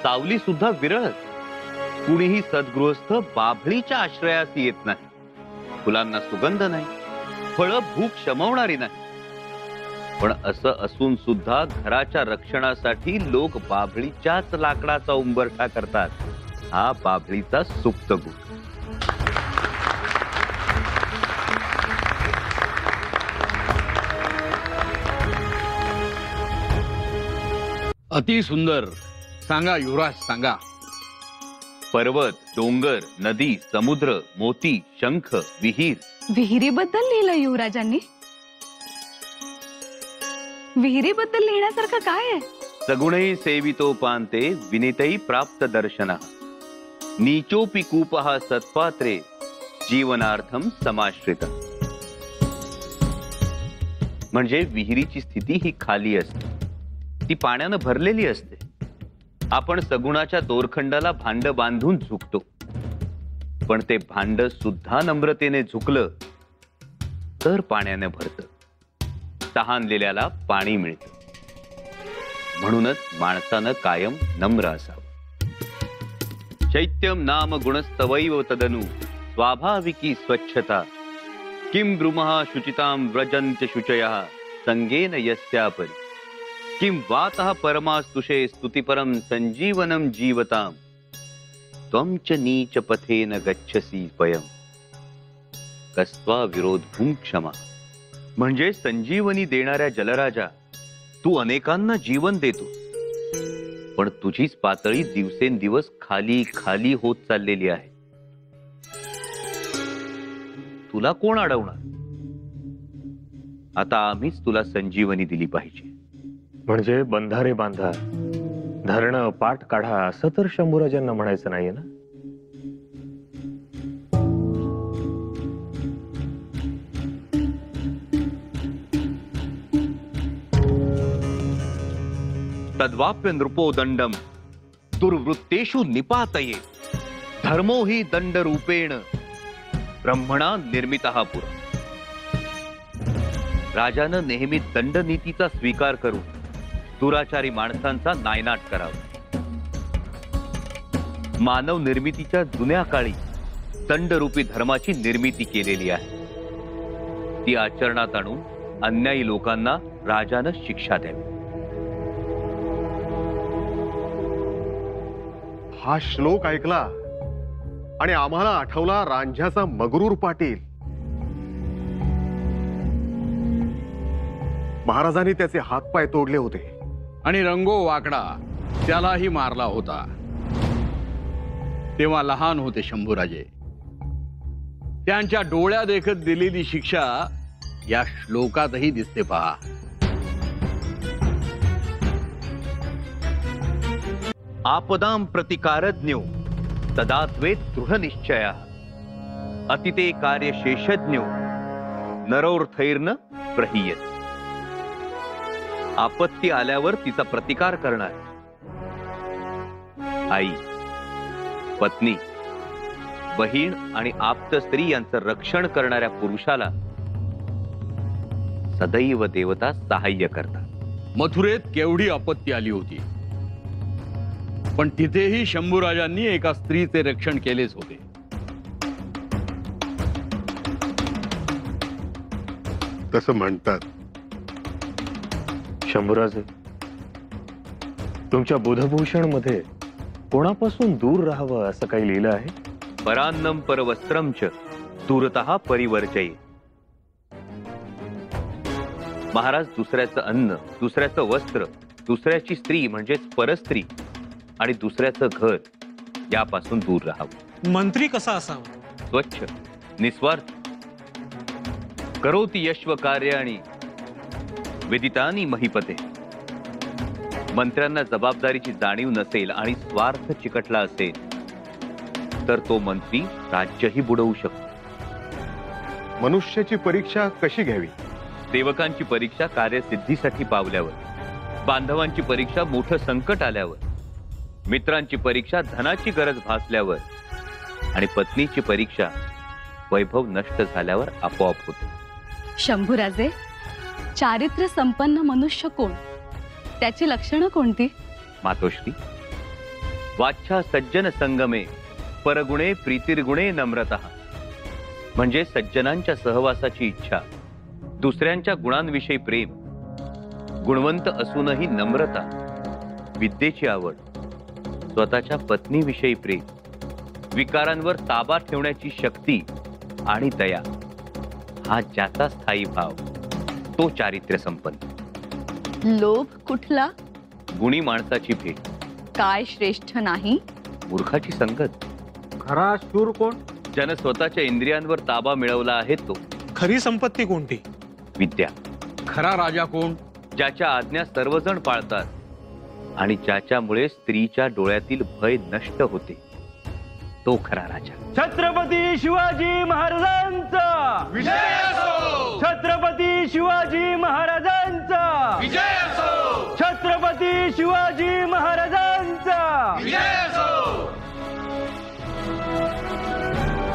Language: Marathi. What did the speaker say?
सावली सुद्धा विरळच. कुणीही सद्गृहस्थ बाभळीच्या आश्रयास येत नाही. फुलांना सुगंध नाही, फळं भूक शमवणारी नाही. पण असं असून सुद्धा घराच्या रक्षणासाठी लोक बाभळीच्याच लाकडाचा उंबरठा करतात. हा बाभळीचा सुप्त गुण. अति सुंदर. सांगा युवराज, सांगा. पर्वत, डोंगर, नदी, समुद्र, मोती, शंख, विहीर. विहिरीबद्दल लिहिलं युवराजांनी? विहिरीबद्दल लिहिण्यासारखं काय आहे? सगुणै सेवितोपान्ते विनितै प्राप्त दर्शनः नीचोपि कूपः सत्पात्रे जीवनार्थम समाश्रितः. म्हणजे विहिरीची स्थिती ही खाली असते, ती पाण्यानं भरलेली असते. आपण सगुणाच्या दोरखंडाला भांड बांधून झुकतो, पण ते भांड सुद्धा नम्रतेने झुकलं तर पाण्याने भरतं. तहानलेल्याला पाणी मिळतं. म्हणूनच माणसानं कायम नम्र असावं. चैत्यम नाम गुणस्तवैव तदनु स्वाभाविकी स्वच्छता किं ब्रूमः शुचितां व्रजन्त्य शुचयः संगेन यस्यापरि किं वातः परमास्तुषे स्तुतिपरं संजीवनं जीवताम् त्वं च नीच पथेन गच्छसि पयम् कस्त्वा विरोधभूं क्षमा. म्हणजे संजीवनी देणाऱ्या जलराजा, तू अनेकांना जीवन देतो, पण तुझीच पातळी दिवसेंदिवस खाली खाली होत चाललेली आहे. तुला कोण अडवणार? आता आम्हीच तुला संजीवनी दिली पाहिजे. म्हणजे बंधारे बांधा, धरणं पाठ काढा असं तर शंभूराजांना म्हणायचं नाहीये ना? तद्वाप्य नृपो दंडम दुर्वृत्तेषु निपातये धर्मो हि दंड रूपेण ब्रह्मणा निर्मितः पुरा. राजानं नेहमी दंडनीतीचा स्वीकार करून दुराचारी माणसांचा नायनाट करावा. मानव निर्मितीच्या जुन्या काळी दंडरूपी धर्माची निर्मिती केलेली आहे. ती आचरणात आणून अन्यायी लोकांना राजानं शिक्षा द्यावी. हा श्लोक ऐकला आणि आम्हाला आठवला रांझ्याचा मगरूर पाटील. महाराजांनी त्याचे हातपाय तोडले होते आणि रंगो वाकडा त्यालाही मारला होता. तेव्हा लहान होते शंभूराजे. त्यांच्या डोळ्या देखत दिलेली शिक्षा या श्लोकातही दिसते पहा. आपदां प्रतिकारज्ञो तदात्वे दृढ निश्चयः अतिते कार्यशेषज्ञो नरोर्थैर्न प्रहीयते. आपत्ती आल्यावर तिचा प्रतिकार करणार आई, पत्नी, बहीण आणि आप्त स्त्री यांचं रक्षण करणाऱ्या पुरुषाला सदैव देवता सहाय्य करतात. मथुरेत केवढी आपत्ती आली होती, पण तिथेही शंभूराजांनी एका स्त्रीचे रक्षण केलेच होते. तसं म्हणतात. शंभूराजे, तुमच्या बुधभूषण मध्ये कोणापासून दूर राहावं असं काही लिहिलं आहे? परान्नम परवस्त्रम च दूरतः परिवर्जये. महाराज दुसऱ्याचं अन्न, दुसऱ्याचं वस्त्र, दुसऱ्याची स्त्री म्हणजेच परस्त्री आणि दुसऱ्याचं घर यापासून दूर राहावं. मंत्री कसा असावा? स्वच्छ, निस्वार्थ, करोति यश्व कार्याणि विदितानि महीपते. मंत्र्यांना जबाबदारीची जाणीव नसेल आणि स्वार्थ चिकटला असेल तर तो मंत्री राज्यही बुडवू शकतो. मनुष्याची परीक्षा कशी घ्यावी? सेवकांची परीक्षा कार्यसिद्धीसाठी पावल्यावर, बांधवांची परीक्षा मोठं संकट आल्यावर, मित्रांची परीक्षा धनाची गरज भासल्यावर आणि पत्नीची परीक्षा वैभव नष्ट झाल्यावर आपोआप होते. शंभूराजे, चारित्र्य संपन्न मनुष्य कोण? त्याची लक्षणं कोणती? मातोश्री, वाच्छा सज्जन संगमे परगुणे प्रीतिर्गुणे नम्रता. म्हणजे सज्जनांच्या सहवासाची इच्छा, दुसऱ्यांच्या गुणांविषयी प्रेम, गुणवंत असूनही नम्रता, विद्येची आवड, स्वतःच्या पत्नीविषयी प्रेम, विकारांवर ताबा ठेवण्याची शक्ती आणि दया, हा ज्याचा स्थायी भाव तो चारित्र्य संपन्न. लोभ कुठला? गुणी माणसाची भेट, काय श्रेष्ठ नाही? मूर्खाची संगत. खरा शूर कोण? ज्यानं स्वतःच्या इंद्रियांवर ताबा मिळवला आहे तो. खरी संपत्ती कोणती? विद्या. खरा राजा कोण? ज्याच्या आज्ञा सर्वजण पाळतात आणि ज्याच्यामुळे स्त्रीच्या डोळ्यातील भय नष्ट होते, तो खरा राजा. छत्रपती शिवाजी महाराजांचा विजय असो. छत्रपती शिवाजी महाराजांचा विजय असो. छत्रपती शिवाजी महाराज